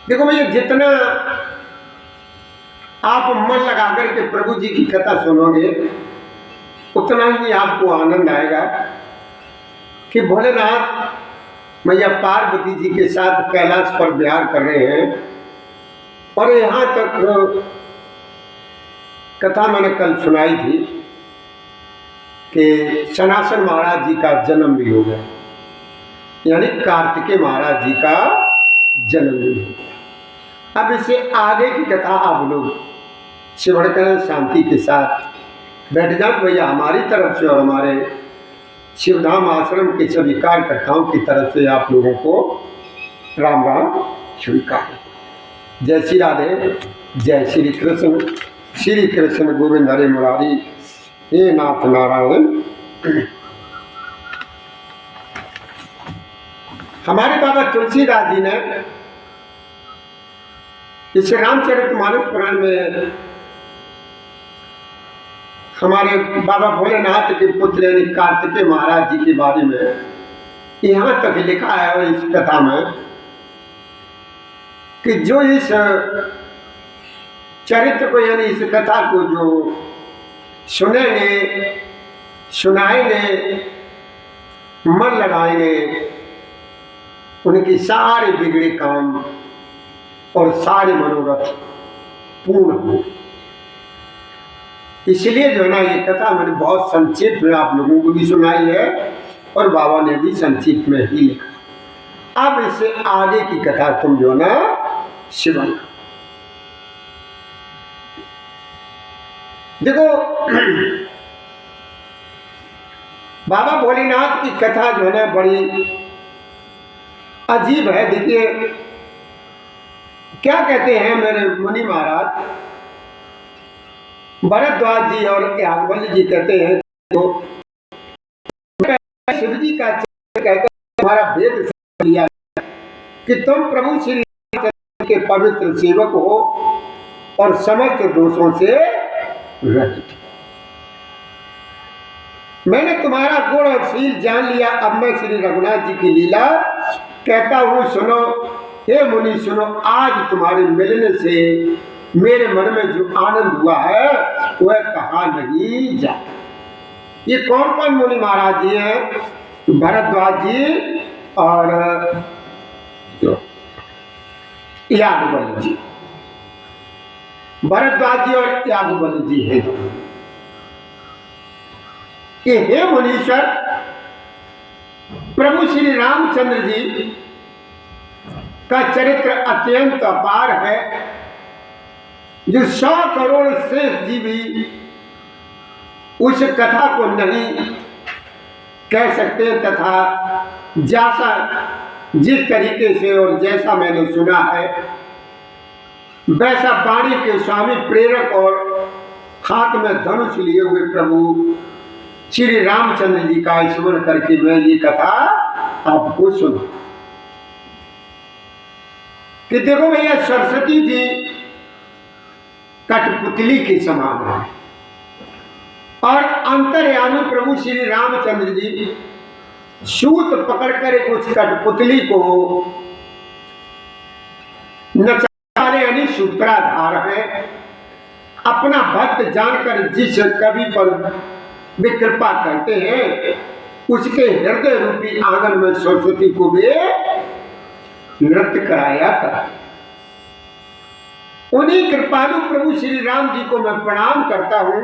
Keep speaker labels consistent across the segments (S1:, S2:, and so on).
S1: देखो भैया, जितना आप मन लगा करके प्रभु जी की कथा सुनोगे उतना ही आपको आनंद आएगा कि भोलेनाथ मैया पार्वती जी के साथ कैलाश पर विहार कर रहे हैं। और यहाँ तक कथा मैंने कल सुनाई थी कि सनातन महाराज जी का जन्म भी हो गया, यानी कार्तिकेय महाराज जी का जन्म भी हो गया। अब इससे आगे की कथा आप लोग श्रवण करें, शांति के साथ बैठ जाओ भैया। हमारी तरफ से और हमारे शिवधाम आश्रम के सभी कार्यकर्ताओं की तरफ से आप लोगों को राम राम स्वीकार। जय श्री राधे, जय श्री कृष्ण गोविंद हरे मुरारी, हे नाथ नारायण। हमारे बाबा तुलसीदास जी ने इस रामचरितमानस पुराण में हमारे बाबा भोलेनाथ के पुत्र यानी कार्तिकेय महाराज जी के बारे में यहाँ तक लिखा है और इस कथा में कि जो इस चरित्र को यानी इस कथा को जो सुनेंगे, सुनाएंगे, मन लगाएंगे, उनकी सारे बिगड़े काम और सारे मनोरथ पूर्ण हो। इसलिए जो है ना, ये कथा मैंने बहुत संक्षिप्त में आप लोगों को भी सुनाई है और बाबा ने भी संक्षिप्त में ही लिखा। अब इससे आगे की कथा तुम जो है ना श्रवण करो। देखो बाबा भोलेनाथ की कथा जो है ना बड़ी अजीब है। देखिए क्या कहते हैं मेरे मुनि महाराज भरद्वाज जी और याज्ञवल्क्य जी कहते हैं तो शिव जी का कहते हैं तुम्हारा भेद लिया कि तुम प्रभु श्री रामचंद्र के पवित्र सेवक हो और समस्त दोषों से रहित। मैंने तुम्हारा गुण और शील जान लिया। अब मैं श्री रघुनाथ जी की लीला कहता हूँ, सुनो हे मुनि सुनो। आज तुम्हारे मिलने से मेरे मन में जो आनंद हुआ है वह कहा नहीं जा। ये कौन कौन मुनि महाराज जी हैं? भरद्वाज जी और याज्ञवल्क्य जी। भरद्वाज जी और याज्ञवल्क्य जी हैं कि हे मुनीश्वर, प्रभु श्री रामचंद्र जी का चरित्र अत्यंत अपार है, जो 100 करोड़ श्रेष्ठ जी भी उस कथा को नहीं कह सकते, तथा जैसा जिस तरीके से और जैसा मैंने सुना है वैसा वाणी के स्वामी प्रेरक और हाथ में धनुष लिए हुए प्रभु श्री रामचंद्र जी का स्मरण करके मैं ये कथा आपको सुना कि देखो भैया, सरस्वती जी कठपुतली के समान है और अंतर्यामी प्रभु श्री रामचंद्र जी सूत पकड़कर उस कठपुतली को नचाने यानी सूत्राधार है। अपना भक्त जानकर जिस कवि पर वे कृपा करते हैं उसके हृदय रूपी आंगन में सरस्वती को वे नृत्य कराया कर। उन्हीं कृपालु प्रभु श्री राम जी को मैं प्रणाम करता हूं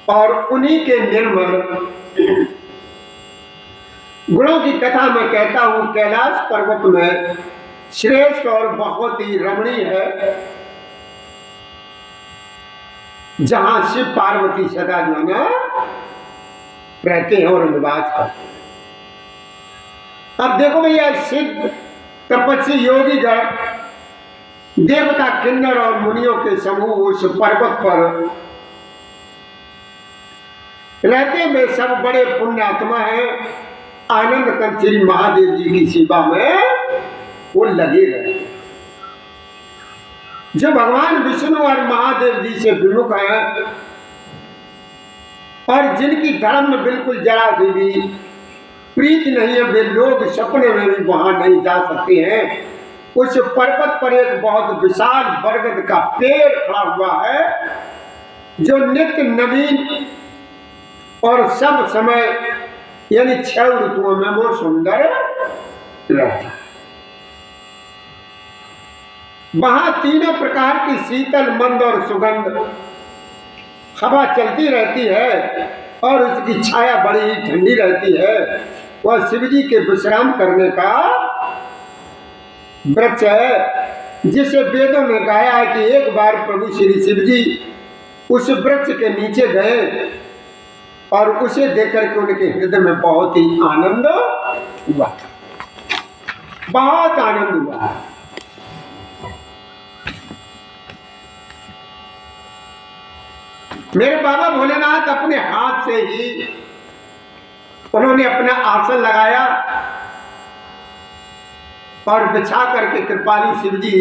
S1: और उन्हीं के निर्मल गुणों की कथा मैं कहता हूं। कैलाश पर्वत में श्रेष्ठ और बहुत ही रमणीय है, जहां शिव पार्वती सदा जो है रहते हैं और निवास करते हैं। अब देखो भैया, सिद्ध तपस्वी योगीगण देवता किन्नर और मुनियों के समूह उस पर्वत पर रहते में सब बड़े पुण्यात्मा हैं। आनंद कंद श्री महादेव जी की सेवा में वो लगे रहते हैं। जो भगवान विष्णु और महादेव जी से विमुख हैं और जिनकी धर्म में बिल्कुल जरा सी भी प्रीत नहीं है, वे लोग सपने में भी वहां नहीं जा सकते हैं। उस पर्वत पर एक बहुत विशाल बरगद का पेड़ खड़ा हुआ है, जो नित्य नवीन और सब समय यानी 6 ऋतुओं में वो सुंदर रहता है। वहां तीनों प्रकार की शीतल, मंद और सुगंध हवा चलती रहती है और उसकी छाया बड़ी ही ठंडी रहती है। वह शिव जी के विश्राम करने का वृक्ष है, जिसे वेदों में गाया है कि एक बार प्रभु श्री शिव जी उस वृक्ष के नीचे गए और उसे देखकर के उनके हृदय में बहुत ही आनंद हुआ, बहुत आनंद हुआ। मेरे बाबा भोलेनाथ अपने हाथ से ही उन्होंने अपना आसन लगाया और बिछा करके कृपालु शिव जी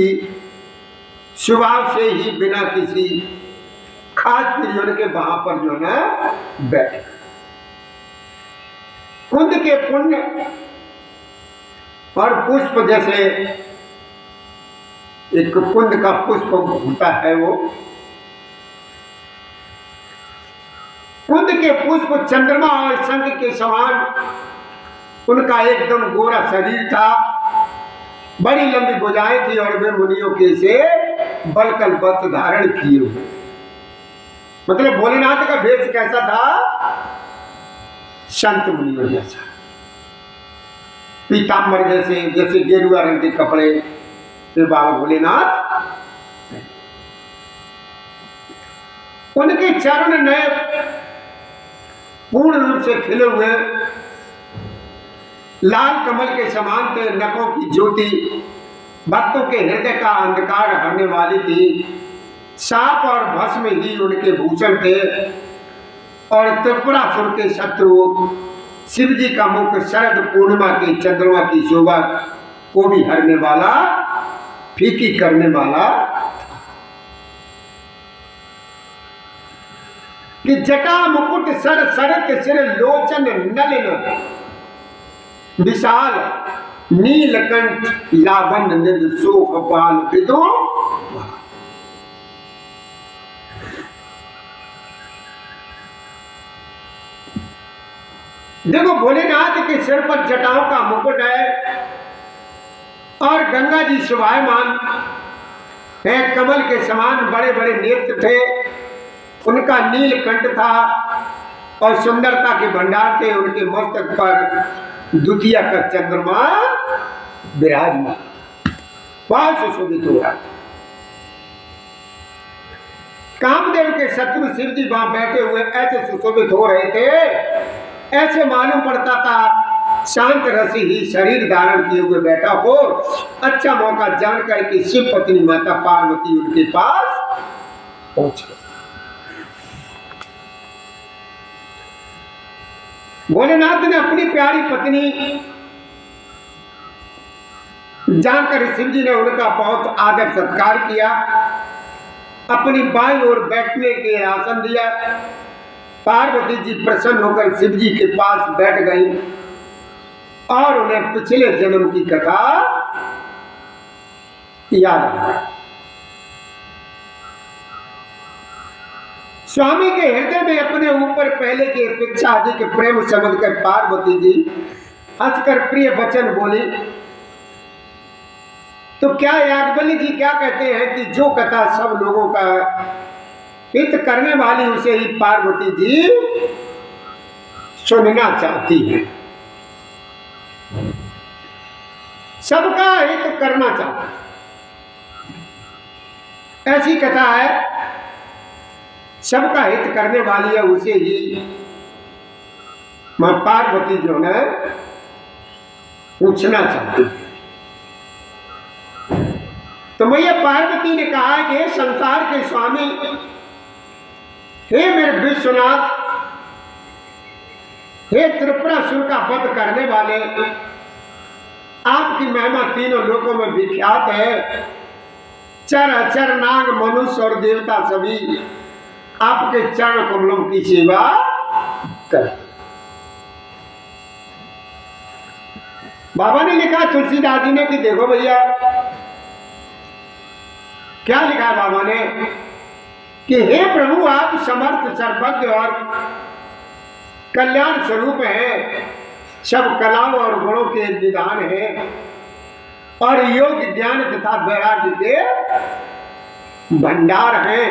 S1: स्वभाव से ही बिना किसी खास प्रयोजन के वहां पर जो है बैठे। कुंद के पुण्य और पुष्प, जैसे एक कुंद का पुष्प होता है, वो कुंद के पुष्प चंद्रमा और शंख के समान उनका एकदम गोरा शरीर था, बड़ी लंबी भुजाएं थी और वे मुनियों के से बलकल वस्त्र धारण किए हुए। मतलब भोलेनाथ का भेष कैसा था? संत मुनियों जैसा, पीताम्बर जैसे, जैसे गेरुआ रंग के कपड़े वे बाबा भोलेनाथ। उनके चरण नए पूर्ण रूप से खिले हुए, लाल कमल के समान थे। नखों की ज्योति भक्तों के हृदय का अंधकार हरने वाली थी। सांप और भस्म ही उनके भूषण थे और त्रिपुरासुर के शत्रु शिव जी का मुख शरद पूर्णिमा के चंद्रमा की शोभा को भी हरने वाला, फीकी करने वाला, कि जटा मुकुट सर सरत सिर लोचन नलिन विशाल नीलकंठ लावण्य निध शोक बाल विदो। देखो, भोलेनाथ के सिर पर जटाओं का मुकुट है और गंगा जी शोभायमान है। कमल के समान बड़े बड़े नेत्र थे, उनका नीलकंठ था और सुंदरता के भंडार थे। उनके मस्तक पर द्वितीय का चंद्रमा विराजमान, बहुत सुशोभित हो रहा। कामदेव के शत्रु शिव जी वहां बैठे हुए ऐसे सुशोभित हो रहे थे, ऐसे मालूम पड़ता था शांत रसी ही शरीर धारण किए हुए बैठा हो। अच्छा मौका जानकर के शिव पत्नी माता पार्वती उनके पास पहुंच गई। भोलेनाथ ने अपनी प्यारी पत्नी जानकर शिव जी ने उनका बहुत आदर सत्कार किया, अपनी बाईं ओर बैठने के आसन दिया। पार्वती जी प्रसन्न होकर शिव जी के पास बैठ गई और उन्हें पिछले जन्म की कथा याद आई। स्वामी के हृदय में अपने ऊपर पहले की अपेक्षा अधिक प्रेम समझकर पार्वती जी हंसकर प्रिय वचन बोली। तो क्या याज्ञवल्क्य जी क्या कहते हैं कि जो कथा सब लोगों का हित करने वाली, उसे ही पार्वती जी सुनना चाहती है, सबका हित करना चाहती है। ऐसी कथा है, सबका हित करने वाली है, उसे ही मां पार्वती जो है पूछना चाहती है। तो मैया पार्वती ने कहा कि हे संसार के स्वामी, हे मेरे विश्वनाथ, हे त्रिपुरासुर का वध करने वाले, आपकी महिमा तीनों लोकों में विख्यात है। चर अचर नाग मनुष्य और देवता सभी आपके चरण कमलों की सेवा कर। बाबा ने लिखा तुलसीदास जी ने कि देखो भैया, क्या लिखा है बाबा ने कि हे प्रभु आप समर्थ सर्वज्ञ और कल्याण स्वरूप है, सब कलाओं और गुणों के निधान है और योग ज्ञान तथा वैराग्य के भंडार है।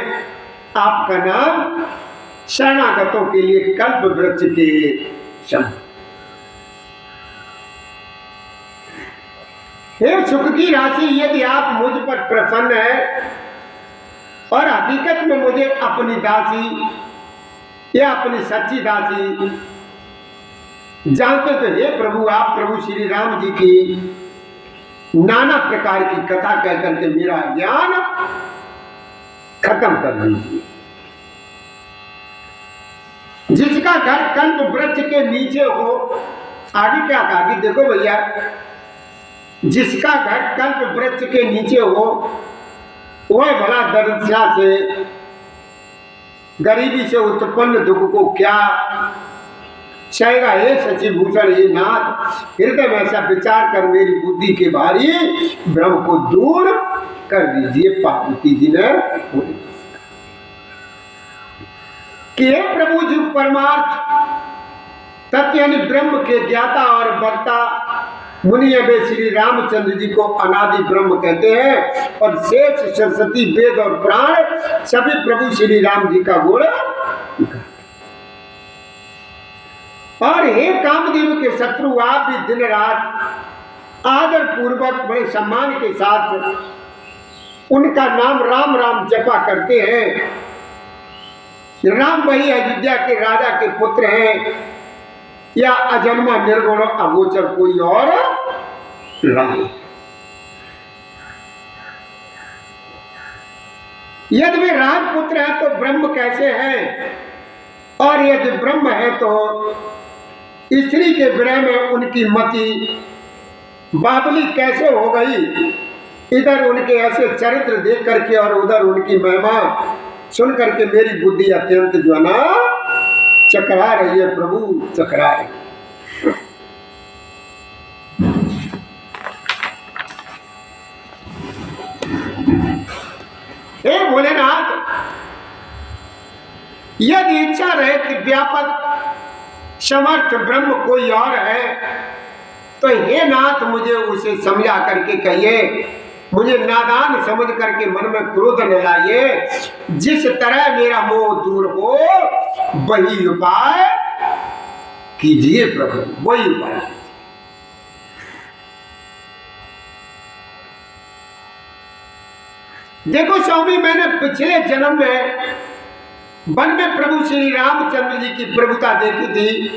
S1: आपका नाम शरणागतों के लिए कल्प वृक्ष के सम। हे सुख की राशि, यदि आप मुझ पर प्रसन्न है और हकीकत में मुझे अपनी दासी या अपनी सच्ची दासी जानते तो हे प्रभु आप प्रभु श्री राम जी की नाना प्रकार की कथा कहकर के मेरा ज्ञान खत्म कर दीजिए। जिसका घर कल्प वृक्ष के नीचे हो, आगे क्या कहा कि देखो भैया, जिसका घर कल्प वृक्ष के नीचे हो वह भला दरिद्रता से, गरीबी से उत्पन्न दुख को क्या सहेगा। हे शशिभूषण, ये नाथ, हृदय में ऐसा विचार कर मेरी बुद्धि के भारी भ्रम को दूर कर दीजिए। पार्वती जी ने कि हे प्रभु जी परमार्थ तत्व यानी ब्रह्म के ज्ञाता और वक्ता मुनि वे श्री रामचंद्र जी को अनादि ब्रह्म कहते हैं और शेष सरस्वती वेद और प्राण सभी प्रभु श्री राम जी का गुण। और हे कामदेव के शत्रु, आप भी दिन रात आदर पूर्वक बड़े सम्मान के साथ उनका नाम राम राम जपा करते हैं। राम वही अयोध्या के राजा के पुत्र हैं या अजन्मा निर्गुण अगोचर कोई और राम। यदि वे राम पुत्र हैं तो ब्रह्म कैसे हैं, और यदि ब्रह्म है तो स्त्री के विरह में उनकी मति बाबली कैसे हो गई। इधर उनके ऐसे चरित्र देख करके और उधर उनकी महिमा सुन करके मेरी बुद्धि अत्यंत जो है ना चकरा रही है। प्रभु चकरा रही। हे भोलेनाथ, यदि इच्छा रहे कि व्यापक समर्थ ब्रह्म कोई और है तो हे नाथ मुझे उसे समझा करके कहिए, मुझे नादान समझ करके मन में क्रोध न लाइए। जिस तरह मेरा मोह दूर हो वही उपाय कीजिए प्रभु, वही उपाय। देखो स्वामी, मैंने पिछले जन्म में वन में प्रभु श्री रामचंद्र जी की प्रभुता देखी थी,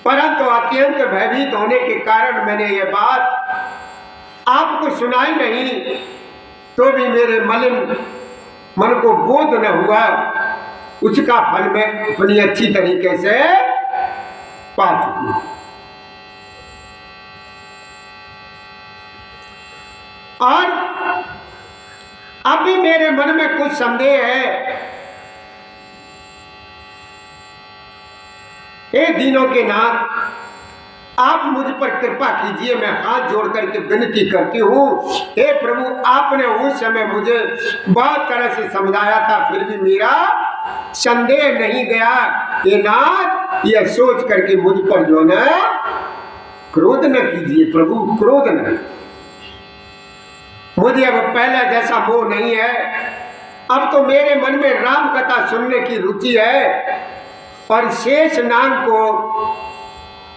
S1: परंतु अत्यंत भयभीत होने के कारण मैंने ये बात आपको सुनाई नहीं, तो भी मेरे मन को बोध न हुआ। उसका फल मैं अपनी अच्छी तरीके से पा चुकी हूं। और अभी मेरे मन में कुछ संदेह है। हे दीनों के नाथ, आप मुझ पर कृपा कीजिए, मैं हाथ जोड़ करके विनती करती हूँ। हे प्रभु, आपने उस समय मुझे बहुत तरह से समझाया था, फिर भी मेरा संदेह नहीं गया। हे नाथ, यह सोच करके मुझ पर जो ना क्रोध न कीजिए प्रभु, क्रोध न। मुझे अब पहले जैसा मोह नहीं है। अब तो मेरे मन में राम कथा सुनने की रुचि है और शेष नाग को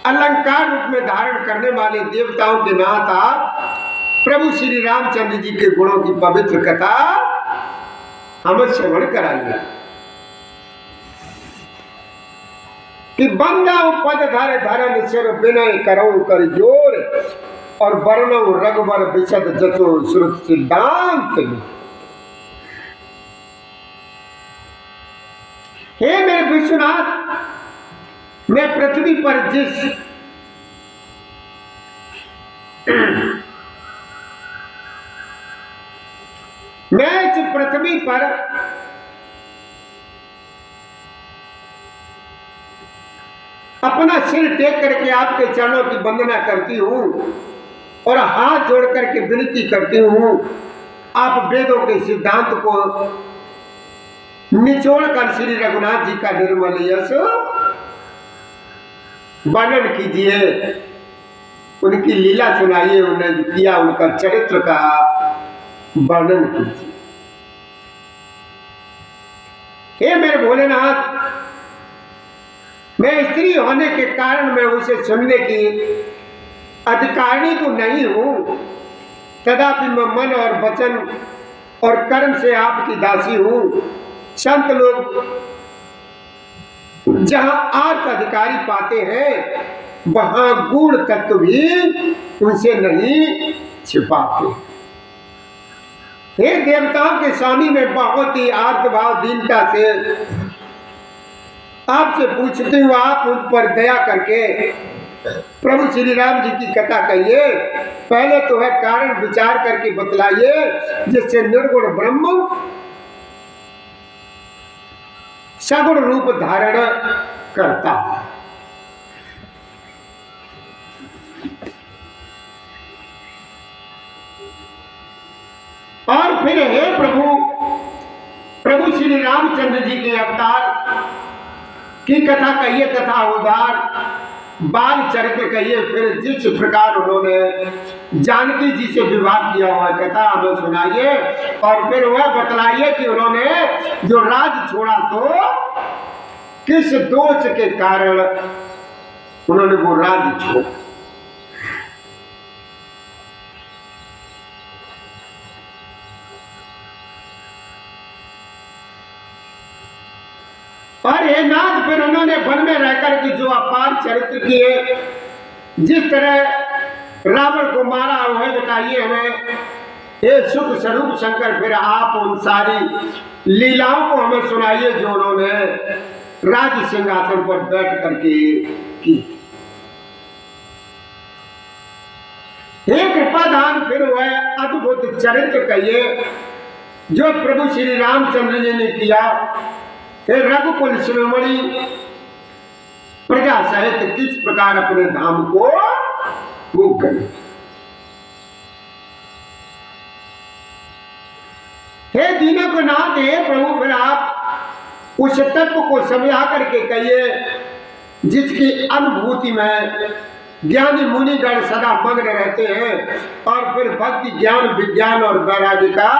S1: अलंकार रूप में धारण करने वाले देवताओं के नाथ आप प्रभु श्री रामचंद्र जी के गुणों की पवित्र कथा हमें श्रवण कराइए कि बंदा पद धर धरन सिर विनय करो कर जोर और वर्णो रघुवर विशद जसो श्रुत सिद्धांत। हे मेरे विश्वनाथ, मैं पृथ्वी पर मैं इस पृथ्वी पर अपना सिर टेक करके आपके चरणों की वंदना करती हूँ और हाथ जोड़ करके विनती करती हूँ, आप वेदों के सिद्धांत को निचोड़ कर श्री रघुनाथ जी का निर्मल यश वर्णन कीजिए, उनकी लीला सुनाइए, उन्हें किया उनका चरित्र का वर्णन कीजिए। हे मेरे भोलेनाथ, मैं स्त्री होने के कारण मैं उसे सुनने की अधिकारिणी तो नहीं हूं, तथापि मैं मन और वचन और कर्म से आपकी दासी हूं। संत लोग जहां आर्थ अधिकारी पाते हैं, वहां गूढ़ तत्व भी उनसे नहीं छिपाते। हे देवताओं के स्वामी, में बहुत ही आर्थ भाव दीनता से आपसे पूछती हूँ, आप उन पर दया करके प्रभु श्री राम जी की कथा कहिए। पहले तो है कारण विचार करके बतलाइए, जिससे निर्गुण ब्रह्म सगुण रूप धारण करता है। और फिर हे प्रभु श्री रामचंद्र जी के अवतार की कथा कहिए तथा उदार बाल चरित्र कहिए। फिर जिस प्रकार उन्होंने जानकी जी से विवाह किया हुआ कथा हमें सुनाइए, और फिर वह बतलाइए कि उन्होंने जो राज छोड़ा तो किस दोष के कारण उन्होंने वो राज छोड़ा। और हे नाथ, फिर उन्होंने वन में रहकर के जो अपार चरित्र किए, जिस तरह रावण को मारा, वह बताइए हमें। हे सुख स्वरूप शंकर, फिर आप उन सारी लीलाओं को हमें सुनाइए जो उन्होंने राज सिंहासन पर बैठ करके की। हे कृपाधान, फिर वह अद्भुत चरित्र कहिए जो प्रभु श्री रामचंद्र जी ने किया। रघुकुल शिरोमणि प्रजा सहित किस प्रकार अपने धाम को वो गए। हे दीनों को नाथ, हे प्रभु, फिर आप उस तत्व को समझा करके कहिए जिसकी अनुभूति में ज्ञानी मुनिगण सदा मग्न रहते हैं, और फिर भक्ति ज्ञान विज्ञान और वैराग्य का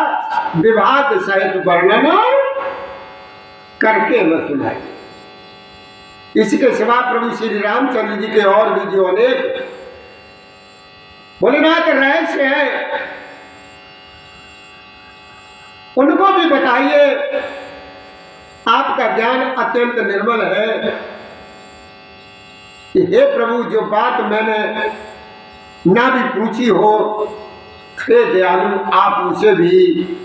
S1: विभाग सहित वर्णन करके हमें सुनाए। इसके सिवा प्रभु श्री रामचंद्र जी के और भी जो अनेक भोलेनाथ रहस्य है, उनको भी बताइए। आपका ज्ञान अत्यंत निर्मल है। हे प्रभु, जो बात मैंने ना भी पूछी हो, हे दयालु, आप उसे भी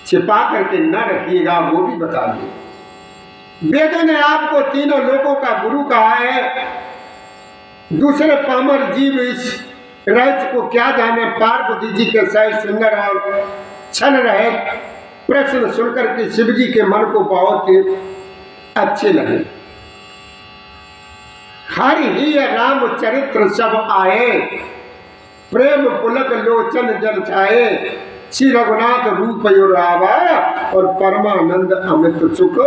S1: छिपा करके न रखिएगा, वो भी बता दिए। वेदों ने आपको तीनों लोगों का गुरु कहा है। दूसरे पामर जीव इस रहस्य को क्या जाने। पार्वती जी के सह सुंदर और छल रहे प्रश्न सुनकर के शिव जी के मन को बहुत अच्छे लगे। हरि ही राम चरित्र सब आए, प्रेम पुलक लोचन जल छाए। श्री रघुनाथ रूप आवा और परमानंद अमृत सुख।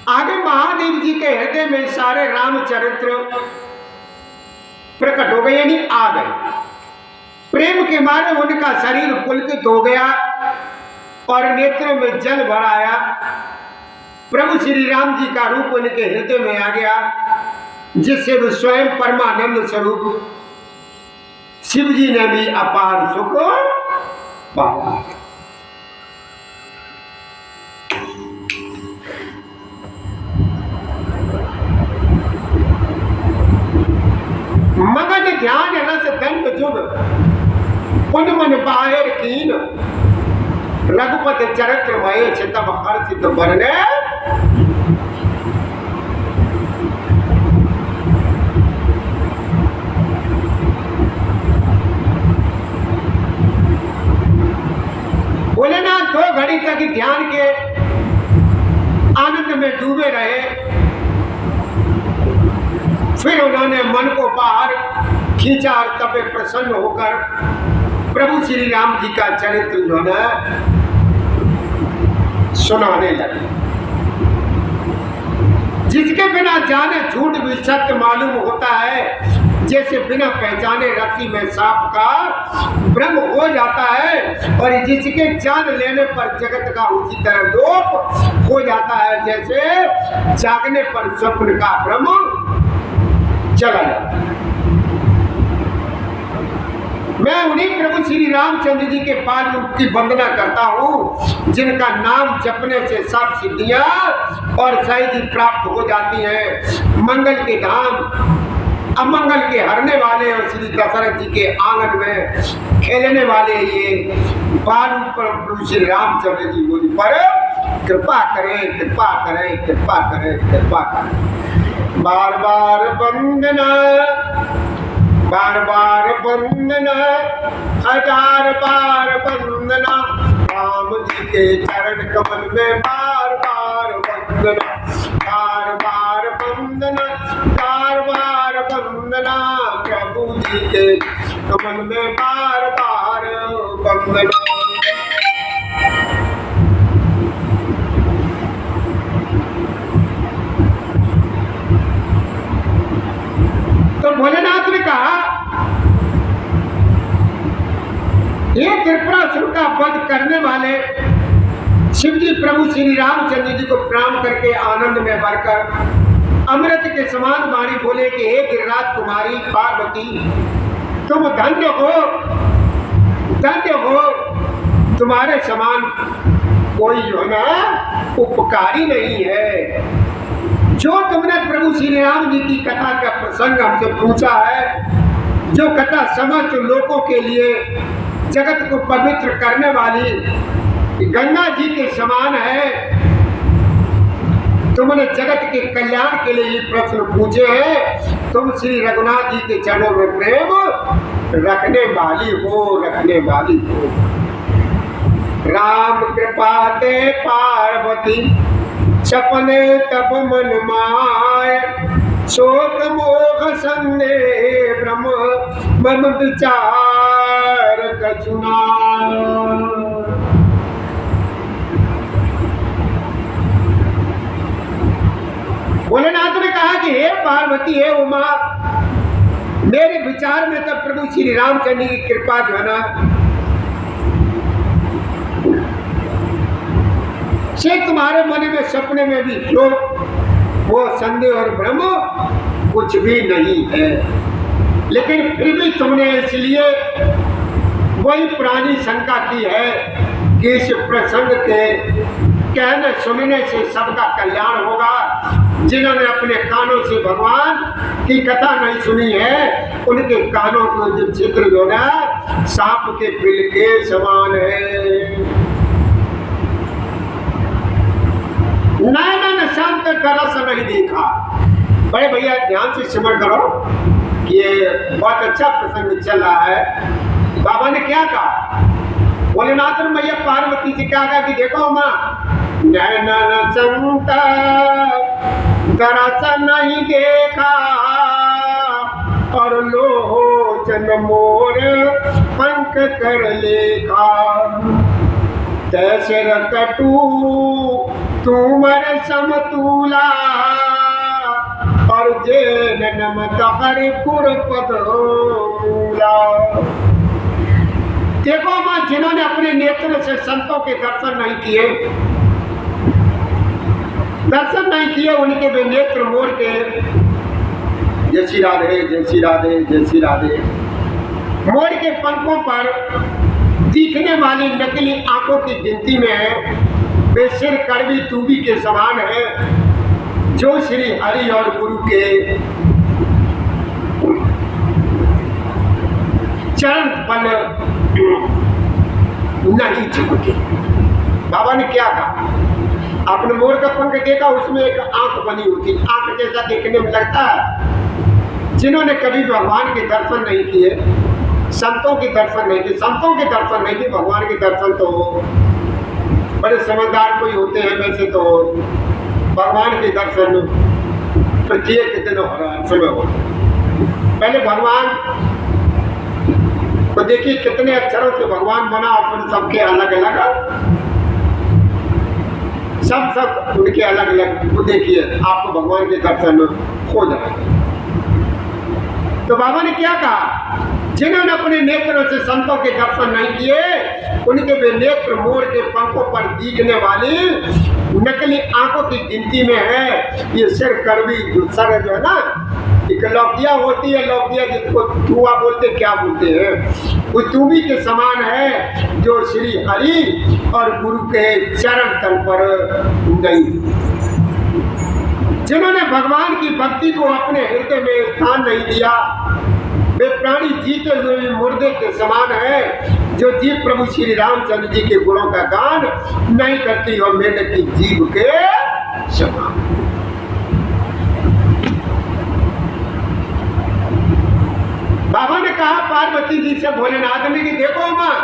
S1: आगे महादेव जी के हृदय में सारे रामचरित्र प्रकट हो गए, यानी आ गए। प्रेम के मारे उनका शरीर पुलकित हो गया और नेत्रों में जल भर आया। प्रभु श्री राम जी का रूप उनके हृदय में आ गया, जिससे वे स्वयं परमानंद स्वरूप शिव जी ने भी अपार सुख पाया। मगन ध्यान रस दंड जुग पुन मन बाहिर कीन। रघुपति चरित्र महेश तब हर्षित वर्णे। खींचा और तब वे प्रसन्न होकर प्रभु श्री राम जी का चरित्र जो है सुनाने लगे। जिसके बिना जाने झूठ भी सत्य मालूम होता है, जैसे बिना पहचाने रस्सी में सांप का भ्रम हो जाता है, और जिसके जान लेने पर जगत का उसी तरह लोप हो जाता है, जैसे जागने पर स्वप्न का भ्रम चला जाता है। मैं उन्हीं प्रभु श्री रामचंद्र जी के पाद की वंदना करता हूँ, जिनका नाम जपने से सब सिद्धियां और सहजी प्राप्त हो जाती हैं। मंगल के धाम, अमंगल के हरने वाले और श्री दशरथ जी के आंगन में खेलने वाले ये बालू पर प्रभु श्री रामचंद्र जी मुझ पर कृपा करें, कृपा करें, कृपा करें, कृपा करें। बार बार वंदना, बार बार वंदना, हजार बार वंदना, राम जी के चरण कमल में बार बार वंदना, बार बार वंदना, बार बार वंदना, प्रभु जी के कमल में बार बार वंदना। तो भोलेनाथ ने कहा, ये त्रिपुरासुर का वध करने वाले शिव जी प्रभु श्री रामचंद्र जी को प्रणाम करके आनंद में भरकर अमृत के समान वाणी बोले कि हे गिरिराज कुमारी पार्वती, तुम धन्य हो, धन्य हो, तुम्हारे समान कोई जो है ना उपकारी नहीं है। जो तुमने प्रभु श्री राम जी की कथा का प्रसंग हमसे पूछा है, जो कथा समस्त लोगों के लिए जगत को पवित्र करने वाली गंगा जी के समान है, तुमने जगत के कल्याण के लिए ये प्रश्न पूछे हैं। तुम श्री रघुनाथ जी के चरणों में प्रेम रखने वाली हो, रखने वाली हो। राम कृपा ते पार्वती, सपने तब मन माय, शोक मोह संदेह ब्रह्म मम विचार कछुना। भोलेनाथ ने कहा कि हे पार्वती, हे उमा, मेरे विचार में तब प्रभु श्री रामचंद्र की कृपा जो है ना से तुम्हारे मन में सपने में भी जो वो संदेह और भ्रम कुछ भी नहीं है, लेकिन फिर भी तुमने इसलिए वही पुरानी शंका की है कि इस प्रसंग के कहने सुनने से सबका कल्याण होगा। जिन्होंने अपने कानों से भगवान की कथा नहीं सुनी है, उनके कानों को जो चित्र जो ना सांप के बिल के समान है। नैनन शाम तक रस नहीं देखा। बड़े भैया ध्यान से सिमर करो, ये बहुत अच्छा प्रसंग चल रहा है। बाबा ने क्या कहा? भोलेनाथ ने मैया पार्वती से क्या कहा कि देखो माँ, नैनन संता दरस नहीं देखा, और लोचन मोर पंख कर लेखा, तैसे रकटू तुमर समतूला, और जेन नमत हरिपुर पदूला। देखो माँ, जिन्होंने अपने नेत्र से संतों के दर्शन नहीं किए, दर्शन नहीं किए, उनके वे नेत्र मोर के जय श्री राधे, जय श्री राधे, जय श्री राधे, मोर के पंखों पर दिखने वाली नकली आंखों की गिनती में है। वे सिर कड़वी तूबी के समान है, जो श्री हरि और गुरु के चरण बल नहीं झुके। बाबा ने क्या कहा? आपने मोर का पंख देखा, उसमें एक आंख बनी होती, आंख जैसा देखने में लगता है। जिन्होंने कभी भगवान के दर्शन नहीं किए, संतों के दर्शन नहीं किए, संतों के दर्शन नहीं किए, भगवान के दर्शन तो बड़े समझदार कोई होते हैं। वैसे तो भगवान के दर्शन प्रत्येक दिन हो रहा है, समय हो रहा है। पहले भगवान तो देखिए कितने अक्षरों से भगवान बना और सबके अलग अलग सब उनके अलग अलग। तो देखिए आपको भगवान के दर्शन हो जाए। तो बाबा ने क्या कहा, जिन्होंने अपने नेत्रों से संतों के दर्शन नहीं किए उनके वे नेत्र मोर के पंखों पर दिखने वाली नकली आंखों की गिनती में है। ये सिर कड़वी सर जो है ना, एक लौकिया होती है, लौकिया जिसको चूहा बोलते क्या बोलते हैं, वो चूबी के समान है जो श्री हरि और गुरु के चरण तल पर नहीं। जिन्होंने भगवान की भक्ति को अपने हृदय में स्थान नहीं दिया वे प्राणी जीते हुए मुर्दे के समान है। जो जीव प्रभु श्री रामचंद्र जी के गुणों का गान नहीं करती और मेढक की जीव के समान। बाबा ने कहा पार्वती जी से भोलेनाथ ने कि देखो माँ,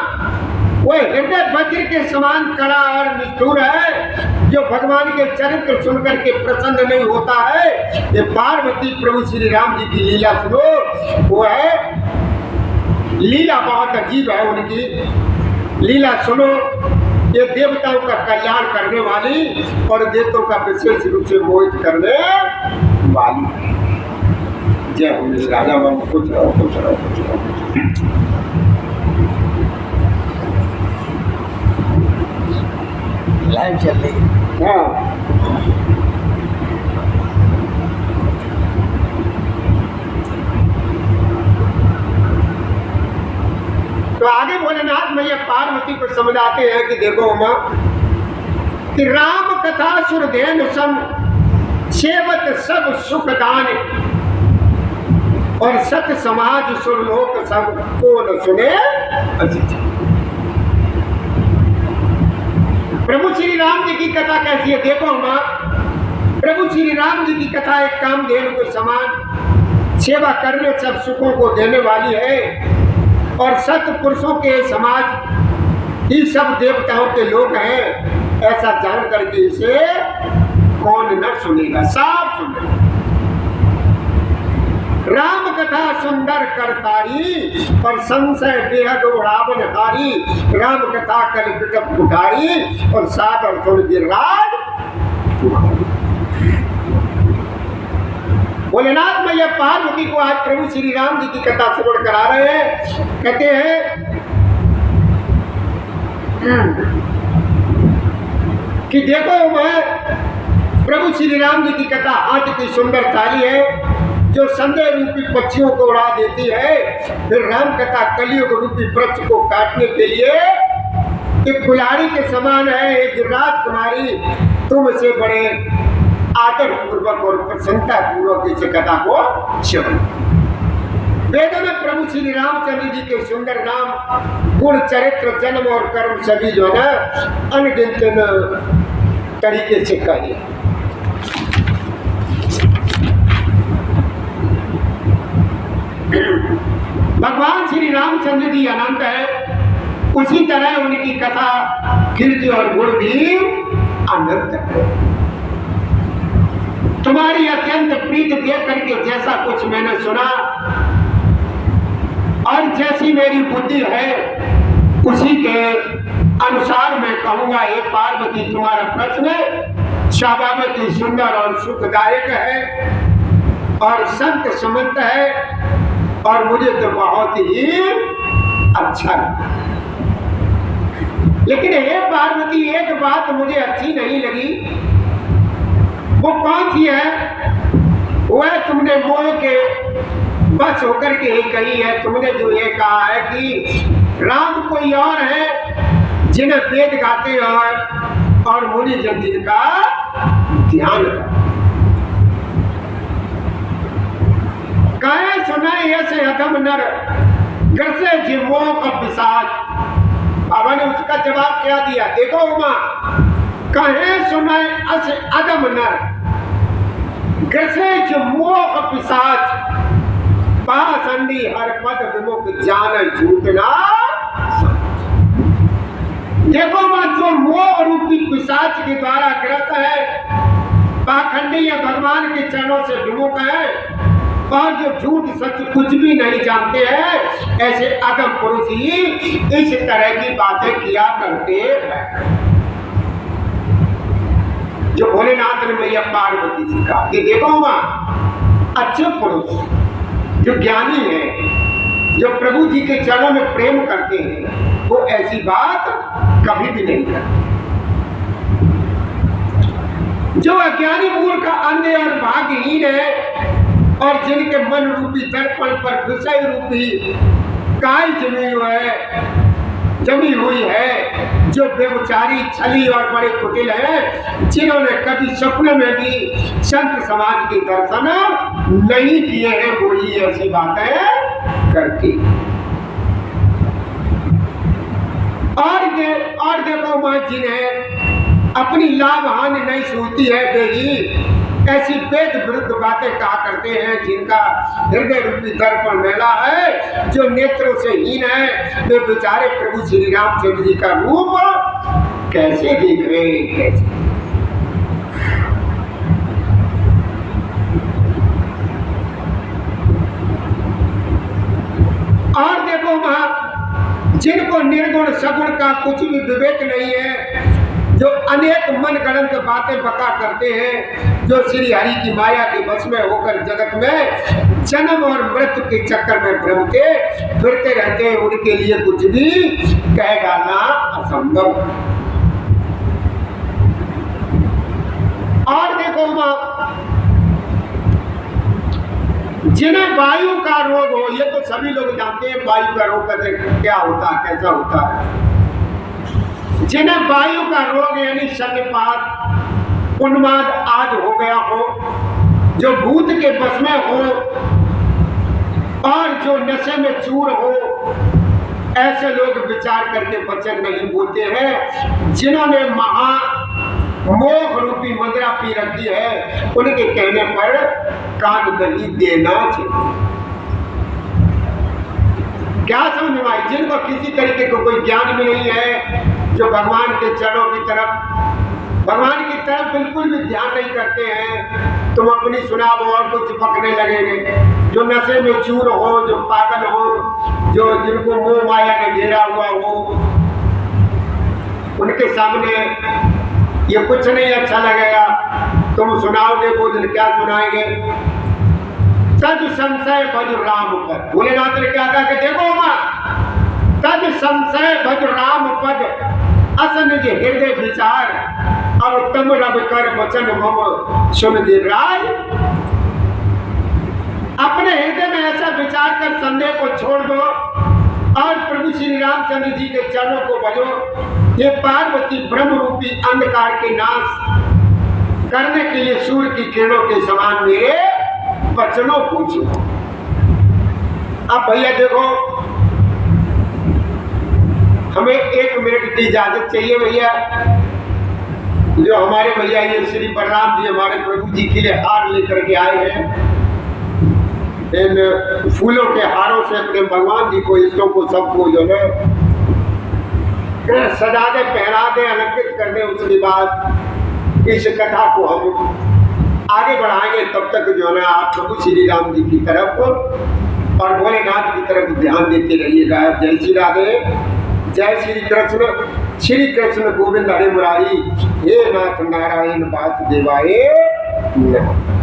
S1: वो हृदय वज्र के समान कड़ा और निष्ठुर है जो भगवान के चरित्र सुनकर के प्रसन्न नहीं होता है। ये पार्वती प्रभु श्री राम जी की लीला सुनो, वो है लीला बहुत अजीब है उनकी लीला सुनो। ये देवताओं का कल्याण करने वाली और देवताओं का विशेष रूप से मोहित करने वाली है। जय हो राजा बाबू, खुश रहो खुश रहो खुश रहो।
S2: लाइव चल रही है।
S1: हाँ तो आगे भोलेनाथ मैया पार्वती को समझाते हैं कि देखो उमा कि राम कथा सुरधेन सम सेवत सब सुखदान और सत समाज सुरलोक सब को न सुने। प्रभु श्री राम जी की कथा कैसी है देखो माँ। प्रभु श्री राम जी की कथा एक कामधेनु के समान सेवा करने सब सुखों को देने वाली है और सत्पुरुषों के समाज ही सब देवताओं के लोग हैं। ऐसा जान करके इसे कौन न सुनेगा, सब सुनेगा। राम कथा सुंदर करतारी और संशय बेहद उड़ावन हारी। राम कथा कल पिटप कुठारी और सागर सुन गिरिराज। भोलेनाथ मैया पार्वती को आज प्रभु श्री राम जी की कथा श्रवण करा रहे हैं। कहते हैं कि देखो मैं प्रभु श्री राम जी की कथा हाथ की सुंदर थाली है जो संदेह रूपी पक्षियों को उड़ा देती है। फिर राम कथा कलियुग रूपी वृक्ष को काटने के लिए एक कुल्हाड़ी के समान है। एक राजकुमारी तुमसे बड़े आदर पूर्वक और प्रसन्नता पूर्वक इस कथा को श्रवण। वेदों में प्रभु श्री रामचंद्र जी के सुंदर नाम, गुण, चरित्र, जन्म और कर्म सभी जो है ना अनगिनत तरीके से कहे। भगवान श्री रामचंद्र जी अनंत है, उसी तरह उनकी कथा कीर्ति और गुण भी अनंत है। तुम्हारी अत्यंत प्रीत देख करके जैसा कुछ मैंने सुना और जैसी मेरी बुद्धि है उसी के अनुसार मैं कहूंगा। ये पार्वती तुम्हारा प्रश्न स्वाभाविक ही सुंदर और सुखदायक है और संत समंत है और मुझे तो बहुत ही अच्छा लगा। लेकिन हे पार्वती एक बात मुझे अच्छी नहीं लगी। वो कौन सी है? वह तुमने मोह के बस होकर के ही कही है। तुमने जो ये कहा है कि राम कोई और है जिन्हें वेद गाते और मुनि जन जिनका ध्यान करते। कहे सुनाए ऐसे अधम नर ग्रसे जीवों का पिशाच। बाबा ने उसका जवाब क्या दिया देखो उमा। कहे सुनाए ऐसे अधम नर ग्रसे जीवों का पिशाच। पासंडी हर पद विमुख जान झूठना। देखो मां जो मोह रूपी पिशाच के द्वारा ग्रस्त है, पाखंडी या भगवान के चरणों से विमुख है और जो झूठ सच कुछ भी नहीं जानते हैं, ऐसे अधम पुरुष ही इस तरह की बातें किया करते हैं। जो भोलेनाथ ने मैया पार्वती जी का कि देखो वहां अच्छे पुरुष जो ज्ञानी है, जो प्रभु जी के चरणों में प्रेम करते हैं, वो ऐसी बात कभी भी नहीं करते। जो अज्ञानी मूर्ख अंधे और भाग्यहीन है और जिनके मन रूपी दर्पण पर विषय रूपी काई जमी हुई है, जो बेचारी छली और बड़े कुटिल हैं, जिन्होंने कभी सपने में भी संत समाज के दर्शन नहीं किए हैं, वो ही ऐसी बातें करती। और देखो मां जिन्हें अपनी लाभ हानि नहीं सूझती है, वे ही ऐसी वेद विरुद्ध बातें कहा करते हैं, जिनका हृदय रूपी दर्पण मेला है, जो नेत्रों से हीन है, वे बेचारे प्रभु श्री रामचंद्र जी का रूप कैसे देख रहे हैं, कैसे। और देखो वहां जिनको निर्गुण सगुण का कुछ भी विवेक नहीं है, जो अनेक मन गणंत बातें बका करते हैं, जो श्री हरि की माया के वश में होकर जगत में जन्म और मृत्यु के चक्कर में भ्रमते फिरते रहते हैं, उनके लिए कुछ भी कह डालना असंभव। और देखो मां जिन्हें वायु का रोग हो, ये तो सभी लोग जानते हैं वायु का रोग क्या होता है, कैसा होता है। जिन्हें वायु का रोग यानी शल्यपात उन्माद आदि हो गया हो, जो भूत के बस में हो और जो नशे में चूर हो, ऐसे लोग विचार करके वचन नहीं बोलते हैं। जिन्होंने मोह रूपी मुद्रा पी रखी है, उनके कहने पर कान नहीं देना चाहिए। क्या समझ में आई? जिनको किसी तरीके को कोई ज्ञान भी नहीं है, जो भगवान के चरणों की तरफ बिल्कुल भी ध्यान नहीं करते हैं, तुम अपनी सुनाओ और कुछ चिपकने लगेंगे। जो नशे में चूर हो, जो पागल हो, जो जिनको मोह माया ने घेरा हुआ हो, उनके सामने ये कुछ नहीं अच्छा लगेगा। तुम सुनाओगे वो दिन क्या सुनाएंगे? तद संशय भज राम पद। भोलेनाथ ने क्या कहा कि देखो मां, तद संशय भज राम पद असन जे हृदय विचार, अब तम रब कर वचन मम सुन दे राय। अपने हृदय में ऐसा विचार कर संदेह को छोड़ दो और प्रभु श्री रामचंद्र जी के चरणों को भजो। ये पार्वती ब्रह्म रूपी अंधकार के नाश करने के लिए सूर्य की किरणों के समान मेरे वचनों को सुनो। अब भैया देखो, हमें 1 मिनट की इजाजत चाहिए भैया। जो हमारे भैया ये श्री बलराम जी हमारे प्रभु जी के लिए हार लेकर के आए हैं, इन फूलों के हारों से अपने भगवान जी को, इष्टों को, सबको जो है सजा दे, पहना दे, अलंकृत कर दे। उसके बाद इस कथा को हम आगे बढ़ाएंगे। तब तक जो है आप प्रभु श्री राम जी की तरफ और भोलेनाथ की तरफ ध्यान देते रहिएगा। जय श्री राधे, जय श्री कृष्ण गोविंद हरे मुरारी, हे नाथ नारायण वासुदेवाय नमः।